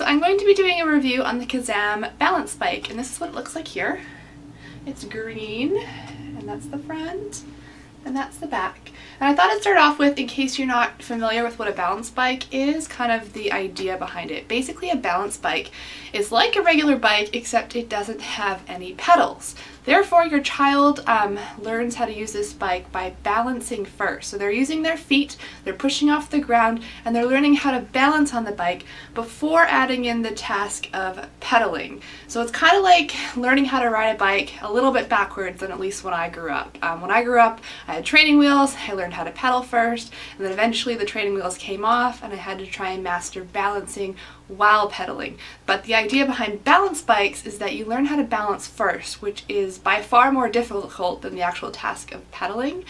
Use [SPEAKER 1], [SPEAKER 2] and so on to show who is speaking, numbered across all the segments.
[SPEAKER 1] I'm going to be doing a review on the KaZAM balance bike, and this is what it looks like here. It's green, and that's the front, and that's the back. And I thought I'd start off with, in case you're not familiar with what a balance bike is, kind of the idea behind it. Basically, a balance bike is like a regular bike, except it doesn't have any pedals. Therefore, your child learns how to use this bike by balancing first. So they're using their feet, they're pushing off the ground, and they're learning how to balance on the bike before adding in the task of pedaling. So it's kind of like learning how to ride a bike a little bit backwards than at least when I grew up. When I grew up, I had training wheels, I learned how to pedal first, and then eventually the training wheels came off and I had to try and master balancing while pedaling. But the idea behind balance bikes is that you learn how to balance first, which is by far more difficult than the actual task of pedaling.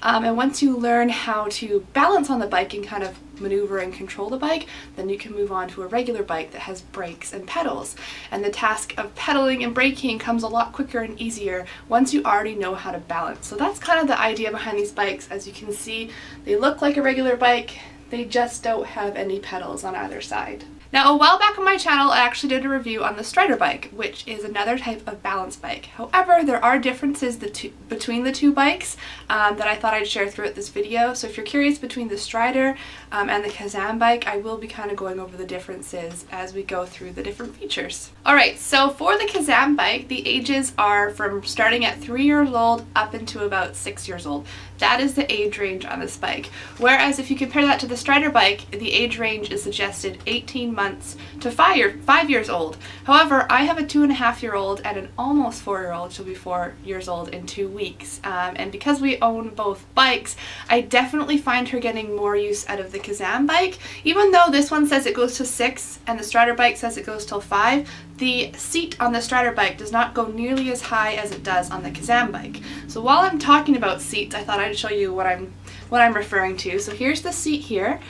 [SPEAKER 1] And once you learn how to balance on the bike and kind of maneuver and control the bike, then you can move on to a regular bike that has brakes and pedals. And the task of pedaling and braking comes a lot quicker and easier once you already know how to balance. So that's kind of the idea behind these bikes. As you can see, they look like a regular bike, they just don't have any pedals on either side. Now, a while back on my channel, I actually did a review on the Strider bike, which is another type of balance bike. However, there are differences between the two bikes that I thought I'd share throughout this video. So if you're curious between the Strider and the KaZAM bike, I will be kind of going over the differences as we go through the different features. Alright, so for the KaZAM bike, the ages are from starting at 3 years old up into about 6 years old. That is the age range on this bike. Whereas if you compare that to the Strider bike, the age range is suggested 18 months to 5 years old. However, I have a 2.5-year-old and an almost 4-year-old. She'll be 4 years old in 2 weeks. And because we own both bikes, I definitely find her getting more use out of the KaZAM bike. Even though this one says it goes to 6 and the Strider bike says it goes till 5, the seat on the Strider bike does not go nearly as high as it does on the KaZAM bike. So while I'm talking about seats, I thought I'd show you what I'm referring to. So here's the seat here.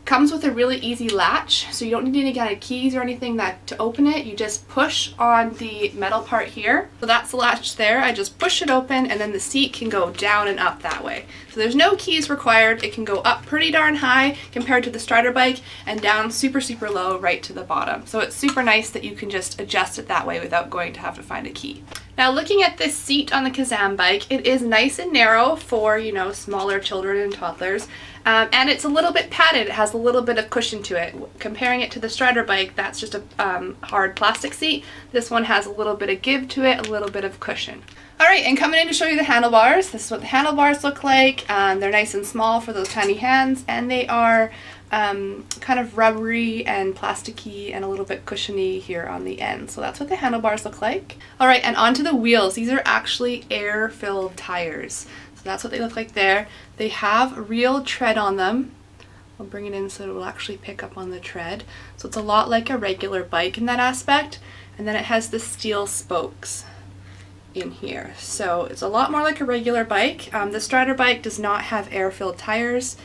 [SPEAKER 1] Comes with a really easy latch, so you don't need any kind of keys or anything to open it. You just push on the metal part here. So that's the latch there. I just push it open and then the seat can go down and up that way. So there's no keys required. It can go up pretty darn high compared to the Strider bike and down super low right to the bottom. So it's super nice that you can just adjust it that way without going to have to find a key. Now, looking at this seat on the KaZAM bike, it is nice and narrow for, you know, smaller children and toddlers. And it's a little bit padded. It has a little bit of cushion to it. Comparing it to the Strider bike, that's just a hard plastic seat. This one has a little bit of give to it, a little bit of cushion. Alright, and coming in to show you the handlebars. This is what the handlebars look like. They're nice and small for those tiny hands, and they are kind of rubbery and plasticky and a little bit cushiony here on the end. So that's what the handlebars look like. Alright, and onto the wheels. These are actually air-filled tires. So that's what they look like there. They have real tread on them. I'll bring it in so it will actually pick up on the tread. So it's a lot like a regular bike in that aspect. And then it has the steel spokes in here. So it's a lot more like a regular bike. The Strider bike does not have air-filled tires,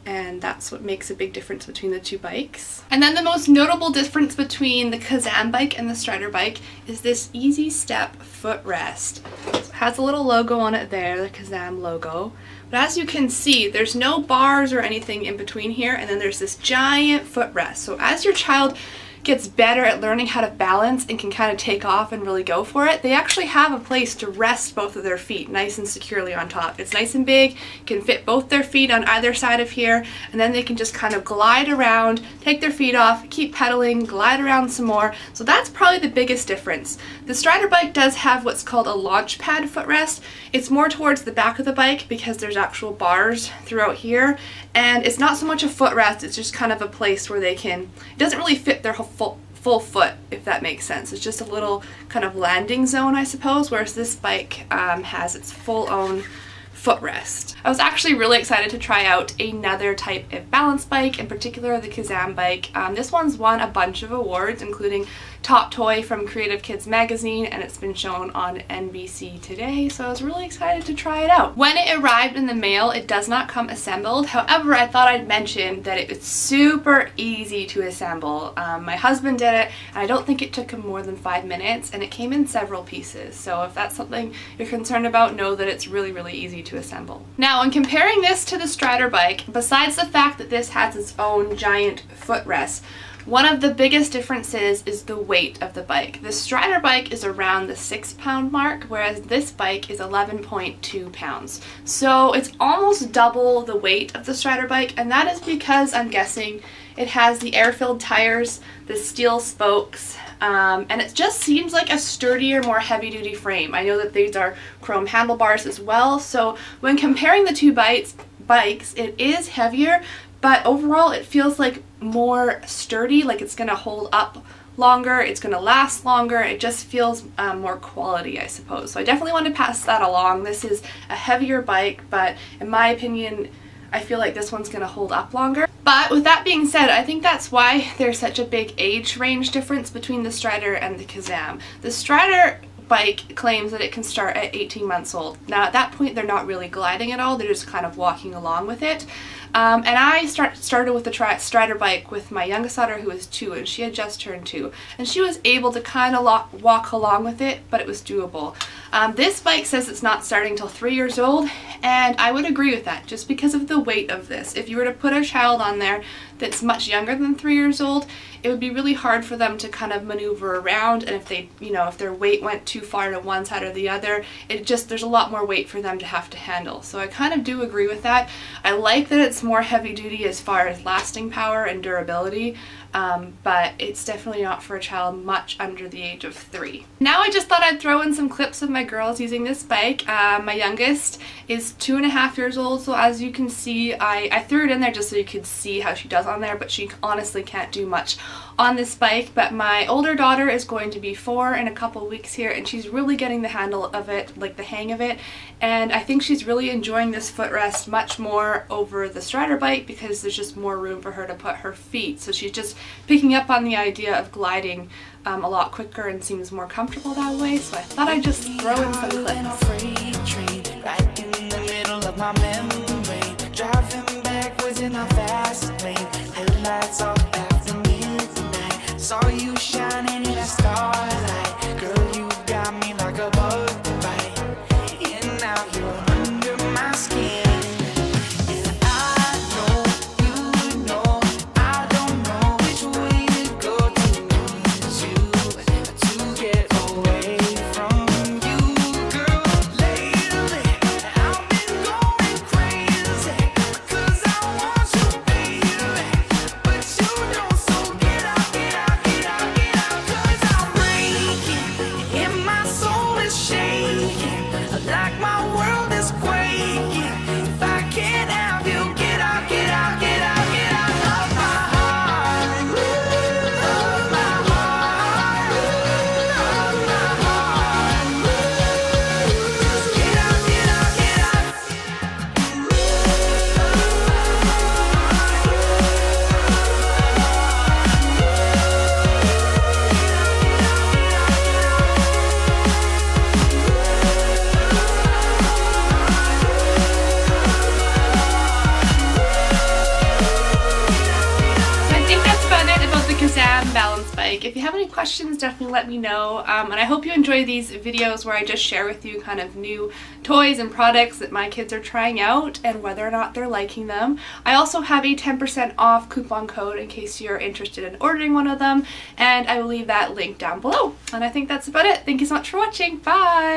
[SPEAKER 1] and that's what makes a big difference between the two bikes. And then the most notable difference between the KaZAM bike and the Strider bike is this Easy Step footrest. So it has a little logo on it there, the KaZAM logo. But as you can see, there's no bars or anything in between here, and then there's this giant footrest. So as your child gets better at learning how to balance and can kind of take off and really go for it, they actually have a place to rest both of their feet nice and securely on top. It's nice and big, can fit both their feet on either side of here, and then they can just kind of glide around, take their feet off, keep pedaling, glide around some more. So that's probably the biggest difference. The Strider bike does have what's called a launch pad footrest. It's more towards the back of the bike because there's actual bars throughout here, and it's not so much a footrest, it's just kind of a place where they can, it doesn't really fit their whole full foot, if that makes sense. It's just a little kind of landing zone, I suppose, whereas this bike has its full own footrest. I was actually really excited to try out another type of balance bike, in particular the KaZAM bike. This one's won a bunch of awards, including Top Toy from Creative Kids magazine, and it's been shown on NBC Today, so I was really excited to try it out. When it arrived in the mail, it does not come assembled. However, I thought I'd mention that it's super easy to assemble. My husband did it, and I don't think it took him more than 5 minutes, and it came in several pieces. So if that's something you're concerned about, know that it's really easy to assemble. Now, in comparing this to the Strider bike, besides the fact that this has its own giant footrest, One of the biggest differences is the weight of the bike. The Strider bike is around the 6-pound mark, whereas this bike is 11.2 pounds. So it's almost double the weight of the Strider bike, and that is because I'm guessing it has the air-filled tires, the steel spokes, and it just seems like a sturdier, more heavy-duty frame. I know that these are chrome handlebars as well, so when comparing the two bikes, it is heavier, but overall it feels like more sturdy, like it's going to hold up longer, it's going to last longer. It just feels more quality, I suppose. So I definitely want to pass that along. This is a heavier bike, but in my opinion, I feel like this one's going to hold up longer. But with that being said, I think that's why there's such a big age range difference between the Strider and the KaZAM. The Strider bike claims that it can start at 18 months old. Now at that point they're not really gliding at all, they're just kind of walking along with it. And I started with the Strider bike with my youngest daughter, who was 2, and she had just turned 2. And she was able to kind of walk along with it, but it was doable. This bike says it's not starting until 3 years old, and I would agree with that just because of the weight of this. If you were to put a child on there that's much younger than 3 years old, it would be really hard for them to kind of maneuver around, and if they, if their weight went too far to one side or the other, there's a lot more weight for them to have to handle. So I kind of do agree with that. I like that it's more heavy duty as far as lasting power and durability, but it's definitely not for a child much under the age of 3. Now I just thought I'd throw in some clips of my girls using this bike. My youngest is 2.5 years old, so as you can see, I threw it in there just so you could see how she does on there, but she honestly can't do much on this bike. But my older daughter is going to be 4 in a couple weeks here, and she's really getting the handle of it, like the hang of it, and I think she's really enjoying this footrest much more over the Strider bike because there's just more room for her to put her feet. So she's just picking up on the idea of gliding a lot quicker and seems more comfortable that way. So I thought I'd just throw in some clips. Right in the middle of my memory, driving backwards in a fast lane, headlights off after midnight, saw you shining in a starlight, girl you got me like a bug bite, and now you're under my skin. KaZAM balance bike. If you have any questions, definitely let me know, and I hope you enjoy these videos where I just share with you kind of new toys and products that my kids are trying out and whether or not they're liking them. I also have a 10% off coupon code in case you're interested in ordering one of them, and I will leave that link down below. And I think that's about it. Thank you so much for watching. Bye!